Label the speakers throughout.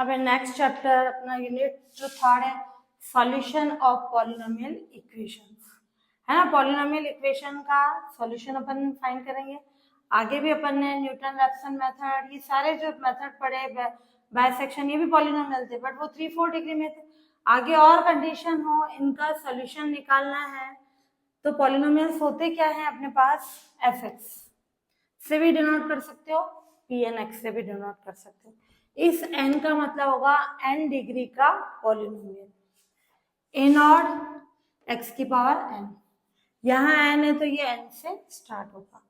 Speaker 1: अब next chapter अपना unit जो थर्ड है सॉल्यूशन ऑफ पॉलिनोमियल इक्वेशंस, है ना। पॉलिनोमियल इक्वेशन का सॉल्यूशन अपन फाइंड करेंगे। आगे भी अपन ने न्यूटन रैप्सन मेथड, ये सारे जो मेथड पढ़े, बाइसेक्शन, ये भी पॉलिनोमियल थे बट वो 3-4 डिग्री में थे। आगे और कंडीशन हो, इनका सॉल्यूशन निकालना है तो पॉलिनोमियल्स होते क्या है अपने पास, fx से भी डिनोट कर सकते हो, pnx से भी डिनोट कर सकते हो। इस n का मतलब होगा n डिग्री का पॉलिनोमियल, a0 x की पावर n, यहाँ n है तो ये n से स्टार्ट होगा,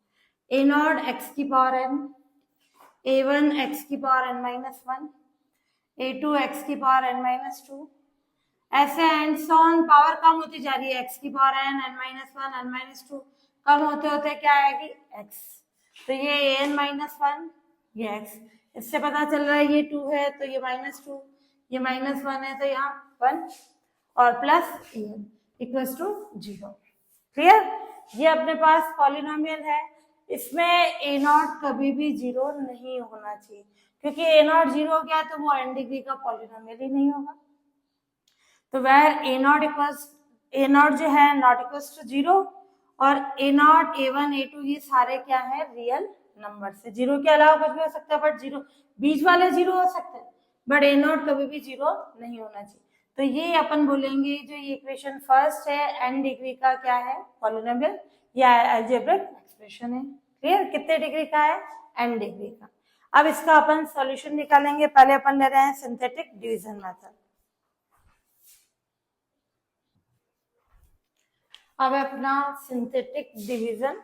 Speaker 1: a0 x की पावर n, a1 x की power n minus 1, a2 x की पावर n माइनस 2, ऐसे एंड सॉन पावर कम होती जा रही है, x की power n, n minus 1, n minus 2, कम होते होते क्या आएगी x, तो ये an माइनस 1, ये x, इससे पता चल रहा है ये 2 है तो ये माइनस 2, ये माइनस 1 है तो यहाँ 1 और plus an equals to 0। Clear? ये अपने पास पॉलिनोमियल है, इसमें a0 कभी भी 0 नहीं होना चाहिए, क्योंकि a0 0 हो गया तो वो n डिग्री का पॉलिनोमियल ही नहीं होगा। तो वेर a0 जो है नॉट इक्वल्स टू 0 और a0, a1, a2 ये सारे क्या है रियल नंबर से, 0 के अलावा कुछ भी हो सकता है बट 0 बीच वाले 0 हो सकते हैं बट a0 कभी भी 0 नहीं होना चाहिए। तो ये अपन बोलेंगे जो ये इक्वेशन फर्स्ट है n डिग्री का क्या है पॉलिनोमियल या अलजेब्रिक एक्सप्रेशन है। क्लियर? कितने डिग्री का है, n डिग्री का। अब इसका अपन सॉल्यूशन निकालेंगे। पहले अपन ले रहे हैं सिंथेटिक डिवीजन मेथड। अब अपना सिंथेटिक डिवीजन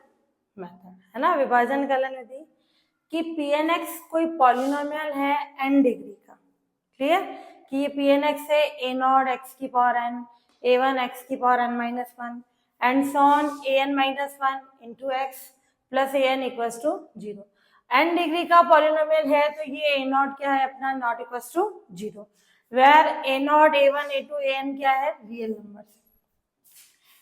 Speaker 1: मेथड है ना, विभाजन कलन विधि कि pnx कोई पॉलिनोमियल है n डिग्री का। क्लियर? कि ये pnx है a0 x की पावर n, a1 x की power n minus 1 and so on an minus 1 into x plus an equals to 0। n degree का पॉलिनोमियल है तो ये a0 क्या है अपना not equals to 0, where a0, a1, a2, an क्या है रियल नंबर।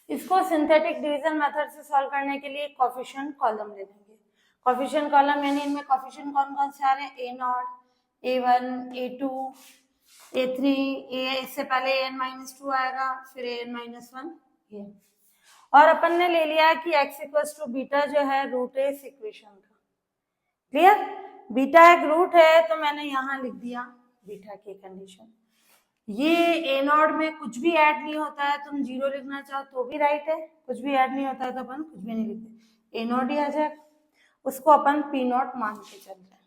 Speaker 1: इसको सिंथेटिक डिवीजन मेथड से सॉल्व करने के लिए कोफिशिएंट कॉलम ले लेंगे। कोफिशिएंट कॉलम यानी इनमें कोफिशिएंट कौन कौन से आ रहे हैं, a0, a1, a2, a3, इससे पहले an माइनस 2 आएगा, फिर an माइनस 1 ये। और अपन ने ले लिया कि x इक्वल्स टू बीटा जो है रूट है इस इक्वेशन का। क्लियर? बीटा एक रूट है तो मैंने यहाँ लिख दिया बीटा की कंडीशन। ये a0 में कुछ भी ऐड नहीं होता है, तुम 0 लिखना चाहो तो भी राइट है, कुछ भी ऐड नहीं होता है तो अपन कुछ भी नहीं लिखते, a0 ही आ जाएगा, उसको अपन p0 मान के चल रहे हैं।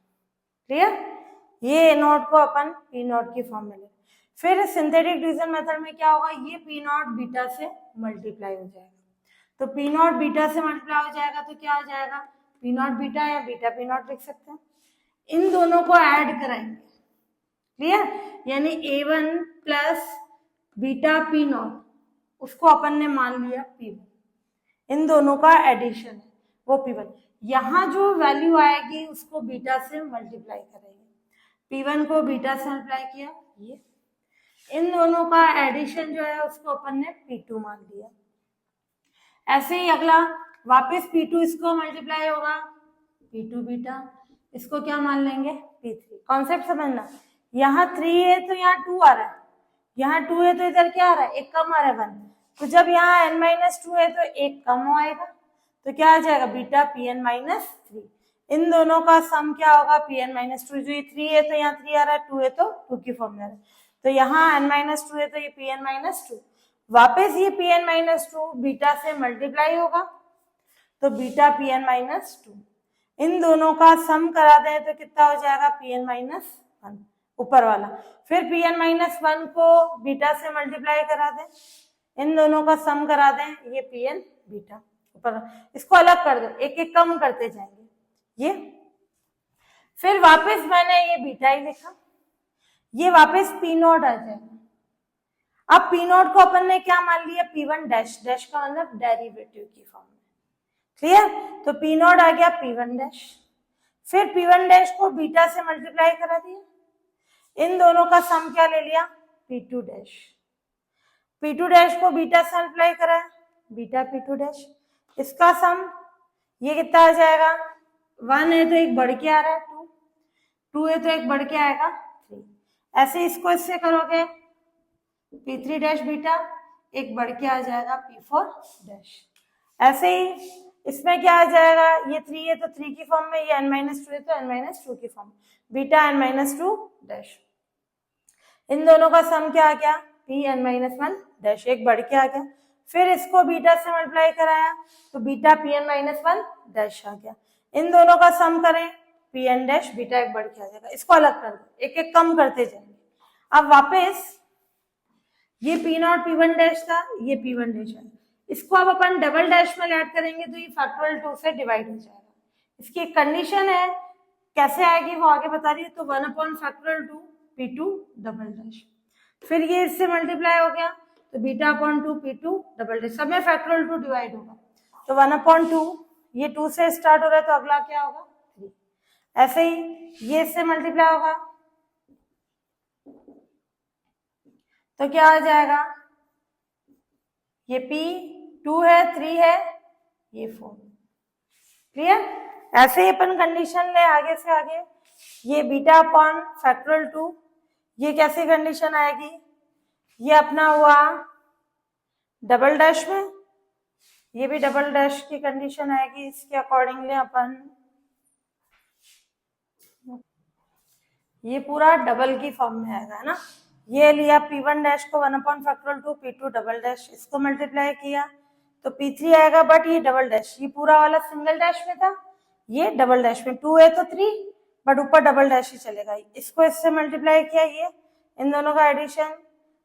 Speaker 1: क्लियर? ये a0 को अपन p0 की फॉर्म में ले। फिर सिंथेटिक डिवीजन मेथड में क्या होगा, ये p0 बीटा से मल्टीप्लाई हो जाएगा, तो p0 बीटा से मल्टीप्लाई हो जाएगा तो क्या हो जाएगा p0 बीटा या बीटा p0 लिख सकते हैं। इन दोनों को ऐड कराएंगे। क्लियर? यानी a1 प्लस बीटा p0 उसको अपन ने मान लिया p1, इन दोनों का एडिशन है वो p1। यहाँ जो वैल्यू आएगी उसको बीटा से मल्टीप्लाई करेंगे, p1 को बीटा से मल्टीप्लाई किया, ये इन दोनों का एडिशन जो है उसको अपन ने p2 मान लिया। ऐसे ही अगला वापस p2 इसको मल्टीप्लाई होगा, p2 बीटा, इसको क्या मान लेंगे p3। कॉन्सेप्ट समझना, यहाँ 3 है तो यहाँ 2 आ रहा है, यहाँ 2 है तो इधर क्या आ रहा है, एक कम आ रहा है 1, तो जब यहाँ n माइनस 2 है तो एक कम आएगा तो क्या आ जाएगा बीटा pn माइनस 3। इन दोनों का सम क्या होगा pn माइनस 2, जो ये 3 है तो यहाँ 3 आ रहा है, 2 है तो 2 की फॉर्म में आ रहा है, तो यहाँ n माइनस 2 है तो ये pn माइनस 2, वापिस ये pn माइनस 2 बीटा से मल्टीप्लाई होगा तो बीटा pn माइनस 2, इन दोनों का सम करा दें तो कितना हो जाएगा pn माइनस 1 ऊपर वाला, फिर pn माइनस 1 को बीटा से मल्टीप्लाई करा दें, इन दोनों का सम करा दें, ये pn बीटा ऊपर, इसको अलग कर दो, एक एक कम करते जाएंगे ये। फिर वापस मैंने ये बीटा ही लिखा, ये वापस p0 आ जाएगा। अब p0 को अपन ने क्या मान लिया p1 डैश, डैश का मतलब डेरिवेटिव की फॉर्म में। क्लियर? तो p0 आ गया p1 डैश, फिर p1 डैश को बीटा से मल्टीप्लाई करा दिया, इन दोनों का सम क्या ले लिया p2 डैश, p2 डैश को बीटा से मल्टीप्लाई करा बीटा p2 डैश, इसका सम ये कितना आ जाएगा, 1 है तो एक बढ़ के आ रहा है 2, 2 है तो एक बढ़ के आएगा 3, ऐसे इसको इससे करोगे P3 डैश बीटा, एक बढ़ के आ जाएगा P4 डैश। ऐसे ही इसमें क्या आ जाएगा, ये 3 है तो 3 की फॉर्म में, ये n-2 है तो n-2 की फॉर्म, बीटा n-2 डैश। इन दोनों का सम क्या आ गया, Pn-1 डैश, एक बढ़ के आ गया। फिर इसको बीटा से मल्टीप्लाई कराया तो बीटा Pn-1 डैश आ गया। इन दोनों का सम करें Pn डैश, बीटा एक बढ़ के आ जाएगा। इसको अलग कर दो, एक एक कम करते जाएंगे। अब वापस ये P0 P1 डैश था, ये P1 डैश है, इसको अब अपन डबल डैश में ऐड करेंगे तो ये फैक्टोरियल 2 से डिवाइड हो जाएगा। इसकी एक कंडीशन है, कैसे आएगी वो आगे बता रही है। तो 1/2 P2 डबल डैश, फिर ये इससे मल्टीप्लाई हो गया तो beta upon 2 P2 double dash, सब में फैक्टोरियल 2 डिवाइड होगा तो 1/2, ये 2 से स्टार्ट हो रहा है तो अगला क्या होगा 3। ऐसे ही ये इससे मल्टीप्लाई होगा तो क्या आ जाएगा, ये P2 है, 3 है, ये 4। क्लियर। ऐसे ही अपन कंडीशन ले आगे से आगे, ये बीटा अपॉन फैक्टोरियल 2, ये कैसी कंडीशन आएगी, ये अपना हुआ डबल डैश में, ये भी डबल डैश की कंडीशन आएगी। इसके अकॉर्डिंगली अपन ये पूरा डबल की फॉर्म में आएगा ना। ये लिया P1 डैश को 1/2 P2 डबल डैश, इसको मल्टीप्लाई किया तो P3 आएगा, बट ये डबल डैश, ये पूरा वाला सिंगल डैश में था, ये डबल डैश में, 2 है तो 3 बट ऊपर डबल डैश ही चलेगा। इसको इससे मल्टीप्लाई किया, ये इन दोनों का एडिशन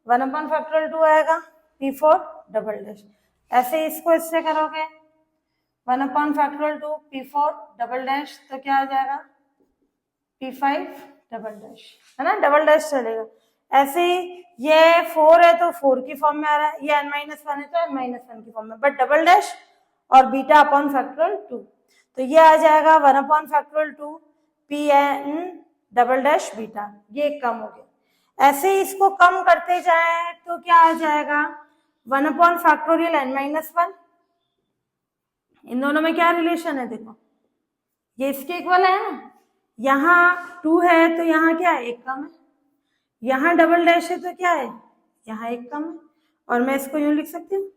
Speaker 1: 1/2 आएगा P4 डबल डैश। ऐसे इसको इससे करोगे 1/2 P4 डबल डैश तो क्या आ जाएगा P5 डबल डैश, है ना, डबल डैश चलेगा। ऐसे ही ये 4 है तो 4 की फॉर्म में आ रहा है, ये n-1 है तो n-1 की फॉर्म में, बट डबल डैश और बीटा अपॉन फैक्टोरियल 2 तो ये आ जाएगा 1/2 Pn डबल डैश बीटा, ये कम हो गया। ऐसे ही इसको कम करते जाए तो क्या आ जाएगा 1/2 n-1, इन दोनों में क्या रिलेशन है देखो, ये इसके इक्वल है ना, यहाँ 2 है तो यहाँ क्या है, एक कम है, यहाँ डबल डैश है तो क्या है, यहाँ एक कम है, और मैं इसको यूं लिख सकती हूँ।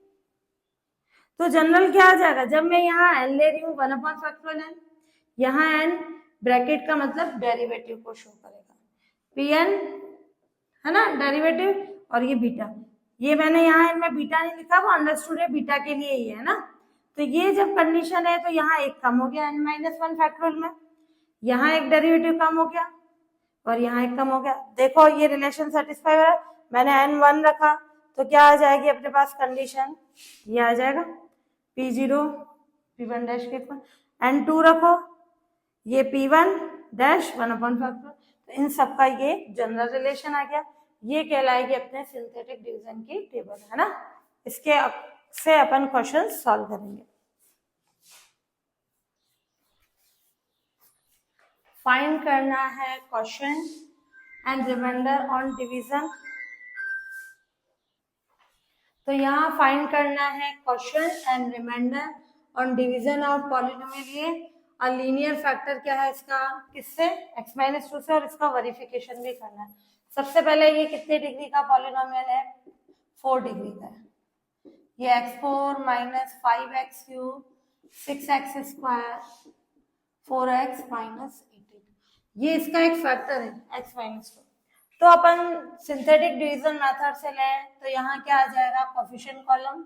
Speaker 1: तो जनरल क्या आ जाएगा, जब मैं यहाँ n ले रही हूँ 1/2 n, यहाँ n ब्रैकेट का मतलब डेरिवेटिव को शो करेगा, Pn है ना डेरिवेटिव, और ये बीटा, ये मैंने यहाँ इनमें बीटा नहीं लिखा, वो अंडरस्टूड है, बीटा के लिए ही है ना। तो ये जब कंडीशन है तो यहाँ एक कम हो गया n-1 फैक्टोरियल में, यहाँ एक डेरिवेटिव कम हो गया और यहाँ एक कम हो गया। देखो ये रिलेशन सेटिस्फाई हो रहा है, मैंने n1 रखा तो क्या आ जाएगी अपने पास कंडीशन, ये आ जाएगा P0 P1 डैश के इक्वल, n2 रखो ये P1 डैश 1/5, तो इन सब का ये जनरल रिलेशन आ गया। ये कहलाएगी अपने सिंथेटिक डिवीजन की टेबल, है ना। इसके से अपन क्वेश्चन सॉल्व करेंगे। फाइंड करना है question and remainder on division. तो यहाँ फाइंड करना है question and remainder on division of polynomial ये, और लीनियर फैक्टर क्या है इसका, किससे, x-2 से, और इसका वेरिफिकेशन भी करना है। सबसे पहले ये कितने डिग्री का पॉलिनोमियल है, 4 डिग्री का है। ये x4 - 5x3 6x² 4x - 18, ये इसका एक फैक्टर है x-2। तो अपन सिंथेटिक डिवीजन मेथड से लें तो यहाँ क्या आ जाएगा, कोफिशिएंट कॉलम,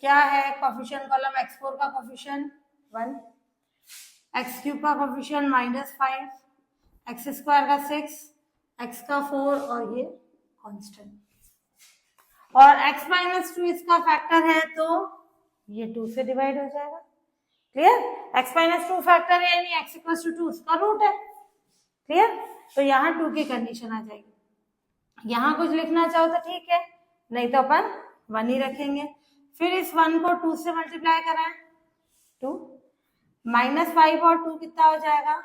Speaker 1: क्या है कोफिशिएंट कॉलम, x4 का कोफिशिएंट 1, x3 का कोफिशिएंट -5, x² का 6, x का 4 और ये कांस्टेंट, और x-2 इसका फैक्टर है तो ये 2 से डिवाइड हो जाएगा। क्लियर, x-2 फैक्टर है यानी x = 2 उसका रूट है। क्लियर, तो यहाँ 2 की कंडीशन आ जाएगी। यहाँ कुछ लिखना चाहो तो ठीक है, नहीं तो अपन 1 ही रखेंगे। फिर इस 1 को 2 से मल्टीप्लाई कराएं, 2 -5 और 2 कितना हो जाएगा,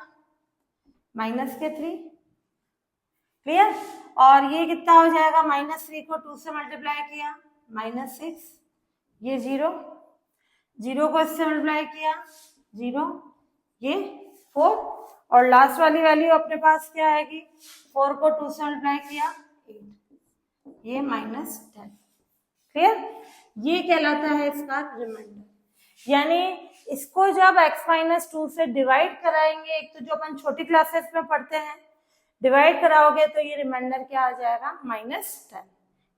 Speaker 1: -3। क्लियर, और ये कितना हो जाएगा, -3 को 2 से मल्टीप्लाई किया -6, ये 0, 0 को इससे मल्टीप्लाई किया 0, ये 4 और लास्ट वाली वैल्यू अपने पास क्या आएगी, 4 को 2 से मल्टीप्लाई किया 8, ये -10। क्लियर? ये कहलाता है इसका रिमाइंडर। यानी इसको जब x-2 से डिवाइड कराएंगे, एक तो जो अपन छोटी क्लासेस में पढ़ते हैं, डिवाइड कराओगे तो ये रिमाइंडर क्या आ जाएगा, -10।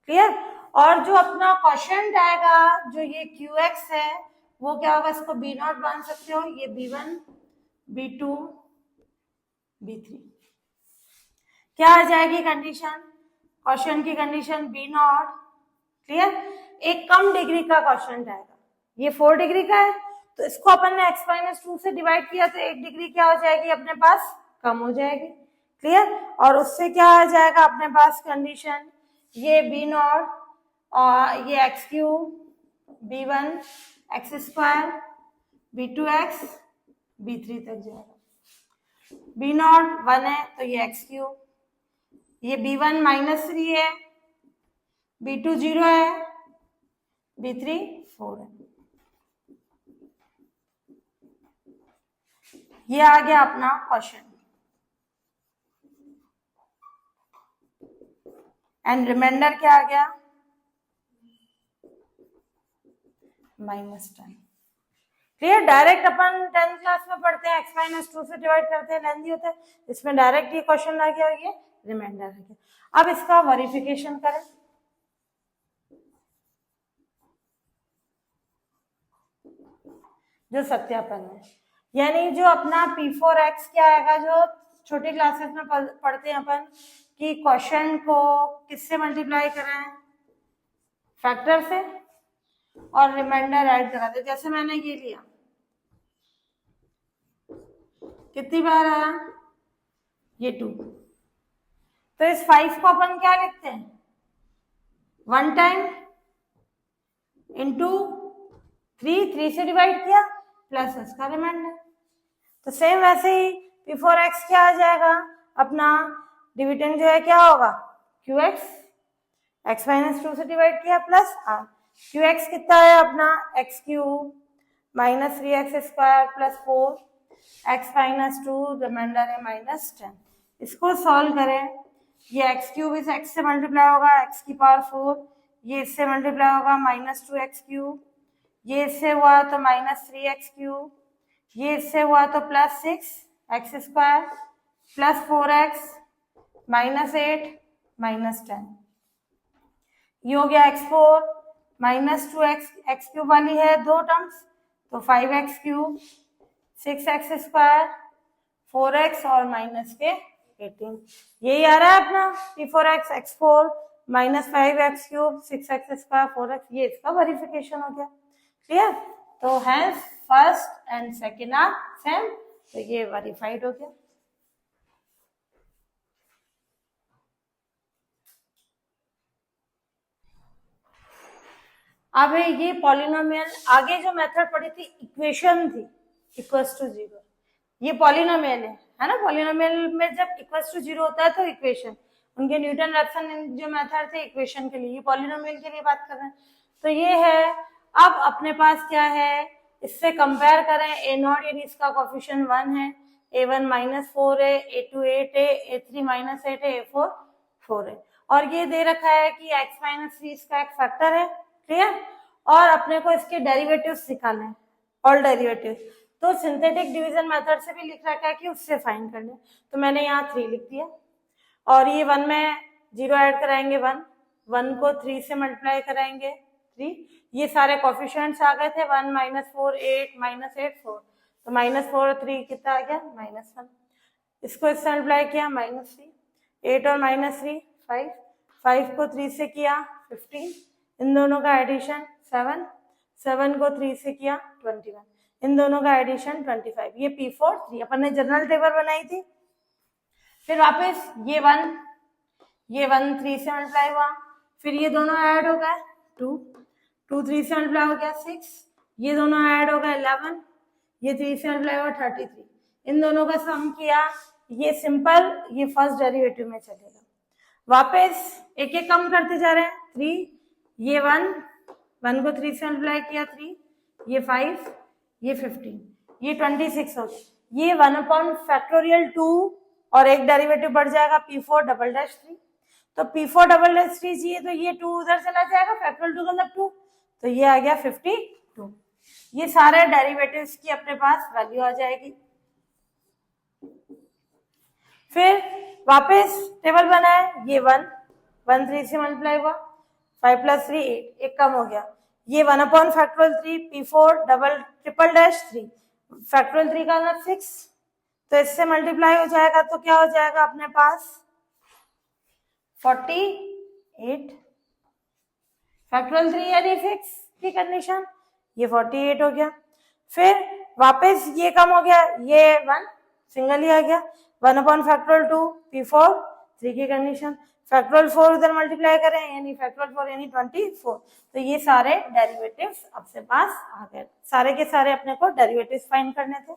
Speaker 1: क्लियर? और जो अपना क्वोशिएंट आएगा, जो ये QX है, वो क्या होगा, इसको B0 मान सकते हो, ये B1 B2 B3। क्या आ जाएगी कंडीशन, क्वोशिएंट की कंडीशन B0। क्लियर? एक कम डिग्री का क्वोशिएंट आएगा, ये 4 डिग्री का है, तो इसको अपन ने x-2 से डिवाइड किया तो 1 डिग्री क्या हो जाएगी अपने पास, कम हो जाएगी। क्लियर? और उससे क्या आ जाएगा अपने पास कंडीशन, ये B0 और ये x3 B1 x² B2x B3 तक जाएगा। B0 1 है तो ये x3, ये B1 -3 है, B2 0 है, B3 4 है। ये आ गया अपना क्वेश्चन। एंड रिमाइंडर क्या आ गया, -10। क्लियर? डायरेक्ट अपन 10th क्लास में पढ़ते हैं, x-2 से डिवाइड करते हैं, लेंथी होता है, इसमें डायरेक्ट ये क्वेश्चन आ गया, ये रिमाइंडर आ गया। अब इसका वेरिफिकेशन करें। जो सत्यापन है, यानी जो अपना P4x क्या आएगा, जो छोटी क्लासेस में पढ़ते हैं अपन कि क्वेश्चन को किससे मल्टीप्लाई कराएं, फैक्टर से, और रिमाइंडर ऐड करा दे। जैसे मैंने ये लिया, कितनी बार आया, ये 2, तो इस 5 को अपन क्या लिखते हैं, 1 टाइम इंटू 3 से डिवाइड किया प्लस इसका रिमाइंडर। तो सेम वैसे ही P4x क्या आ जाएगा, अपना डिविडेंड जो है क्या होगा, QX, x-2 से डिवाइड किया प्लस r, QX कितना है अपना x3 -3x² plus 4 x-2, reminder है -10। इसको सॉल्व करें, ये x3 इस x से मल्टीप्लाई होगा x⁴, ये इससे मल्टीप्लाई होगा -2x3, ये इससे हुआ तो -3x3, ये इससे हुआ तो +6x² प्लस 4x -8 -10, ये हो गया x4 -2x3 वाली है 2 टर्म्स, तो 5x3 6x² 4x और -18, यही आ रहा है अपना P4x x4 -5x3 6x² 4x, ये इसका वेरिफिकेशन हो गया। क्लियर? तो hence first and second are same, तो ये वेरीफाइड हो गया। अब ये पॉलिनोमियल, आगे जो मेथड पढ़ी थी इक्वेशन थी =0, ये पॉलिनोमियल है ना, पॉलिनोमियल में जब =0 होता है तो इक्वेशन, उनके न्यूटन रैप्सन जो मेथड थे इक्वेशन के लिए, ये पॉलिनोमियल के लिए बात कर रहे हैं। तो ये है, अब अपने पास क्या है, इससे कंपेयर करें, a0 यानी इसका कोफिशिएंट 1 है, a1 -4 है, a2 8 है, a3 -8 है, a4 4 है, और ये दे रखा है कि x-3 इसका एक फैक्टर है। क्लियर? और अपने को इसके डेरिवेटिव्स निकालने हैं, ऑल डेरिवेटिव्स, तो सिंथेटिक डिवीजन मेथड से भी लिख रखा है कि उससे फाइंड करने, तो मैंने यहाँ 3 लिख दिया, और ये 1 में 0 ऐड कराएंगे 1 को 3 से मल्टीप्लाई कराएंगे 3, ये सारे कोफिशिएंट्स आ गए थे 1 -4 8 -8 4, तो -4 3 कितना आ गया, -1, इसको इससे मल्टीप्लाई किया -3, 8 और -3 5, 5 को 3 से किया 15, इन दोनों का एडिशन 7, 7 को 3 से किया 21, इन दोनों का एडिशन 25, ये P4 3 अपन ने जनरल टेबल बनाई थी। फिर वापस ये 1 3 से मल्टीप्लाई हुआ, फिर ये दोनों ऐड हो गए 2 3 से मल्टीप्लाई हो गया 6, ये दोनों ऐड हो गए 11, ये 3 से मल्टीप्लाई हुआ 33, इन दोनों का सम किया, ये सिंपल, ये फर्स्ट डेरिवेटिव में चलेगा। वापस एक एक कम करते जा रहे हैं, 3, ये 1 को 3 से मल्टीप्लाई किया 3, ये 5, ये 15, ये 26 हो गया, ये 1/2 और एक डेरिवेटिव बढ़ जाएगा P4 डबल डैश 3, तो P4 डबल डैश 3 चाहिए तो ये 2 उधर चला जाएगा, फैक्टोरियल 2 का मतलब 2, तो ये आ गया 52। ये सारे डेरिवेटिव्स की अपने पास वैल्यू आ जाएगी। फिर वापस टेबल बनाए, ये 1 3 से मल्टीप्लाई हुआ, 5 + 3 8, एक कम हो गया, ये 1/3 P4 double triple dash 3, factorial 3 का मतलब 6, तो इससे मल्टीप्लाई हो जाएगा तो क्या हो जाएगा अपने पास 48, फैक्टोरियल 3 यानी 6 की कंडीशन, ये 48 हो गया। फिर वापस ये कम हो गया, ये 1 सिंगल ही आ गया, 1/2 P4 3 की कंडीशन, फैक्टोरियल 4 उधर मल्टीप्लाई करें यानी फैक्टोरियल 4 यानी 24, तो ये सारे डेरिवेटिव्स अपने पास आ गए। सारे के सारे अपने को डेरिवेटिव्स फाइंड करने थे।